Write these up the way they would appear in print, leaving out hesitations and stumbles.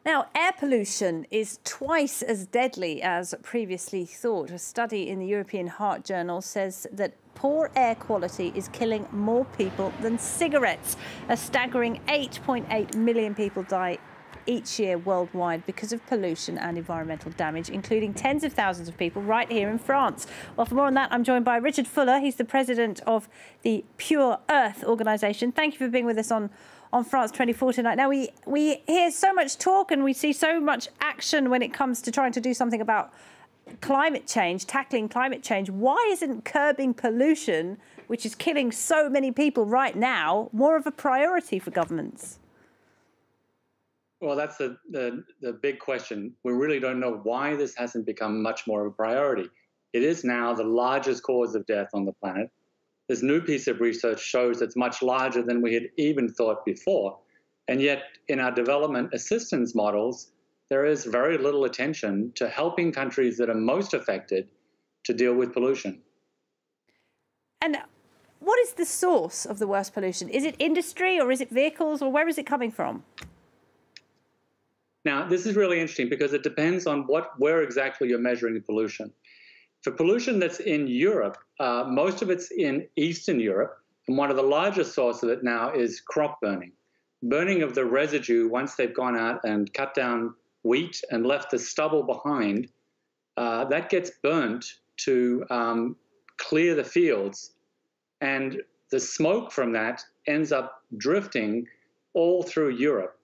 Now, air pollution is twice as deadly as previously thought. A study in the European Heart Journal says that poor air quality is killing more people than cigarettes. A staggering 8.8 million people die each year worldwide because of pollution and environmental damage, including tens of thousands of people right here in France. Well, for more on that, I'm joined by Richard Fuller. He's the president of the Pure Earth organisation. Thank you for being with us on France 24 tonight. Now, we hear so much talk and we see so much action when it comes to trying to do something about climate change, tackling climate change. Why isn't curbing pollution, which is killing so many people right now, more of a priority for governments? Well, that's the big question. We really don't know why this hasn't become much more of a priority. It is now the largest cause of death on the planet. This new piece of research shows it's much larger than we had even thought before. And yet, in our development assistance models, there is very little attention to helping countries that are most affected to deal with pollution. And what is the source of the worst pollution? Is it industry or is it vehicles, or where is it coming from? Now, this is really interesting because it depends on where exactly you're measuring the pollution. For pollution that's in Europe, most of it's in Eastern Europe, and one of the largest sources of it now is crop burning. Burning of the residue once they've gone out and cut down wheat and left the stubble behind, that gets burnt to clear the fields, and the smoke from that ends up drifting all through Europe.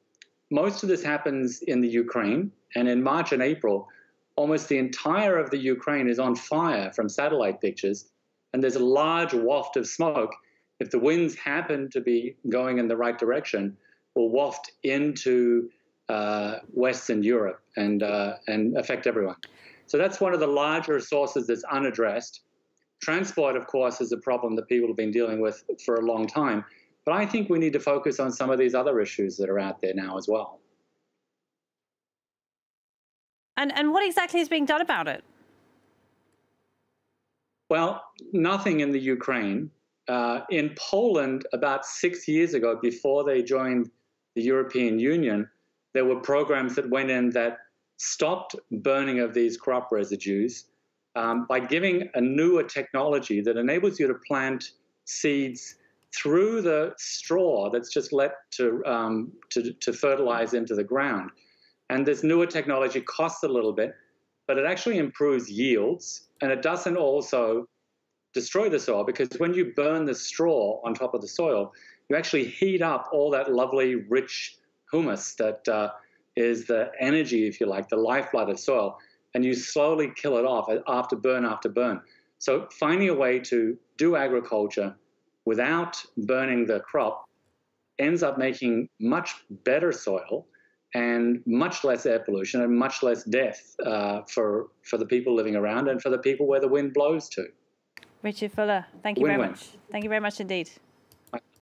Most of this happens in the Ukraine, and in March and April, almost the entire of the Ukraine is on fire from satellite pictures, and there's a large waft of smoke. If the winds happen to be going in the right direction, will waft into Western Europe and affect everyone. So that's one of the larger sources that's unaddressed. Transport, of course, is a problem that people have been dealing with for a long time. But I think we need to focus on some of these other issues that are out there now as well. And what exactly is being done about it? Well, nothing in the Ukraine. In Poland, about 6 years ago, before they joined the European Union, there were programs that went in that stopped burning of these crop residues by giving a newer technology that enables you to plant seeds through the straw that's just let to fertilize into the ground. And this newer technology costs a little bit, but it actually improves yields, and it doesn't also destroy the soil, because when you burn the straw on top of the soil, you actually heat up all that lovely, rich humus that is the energy, if you like, the lifeblood of soil, and you slowly kill it off after burn after burn. So finding a way to do agriculture without burning the crop ends up making much better soil and much less air pollution and much less death for the people living around and for the people where the wind blows to. Richard Fuller, thank you very much. Thank you very much indeed.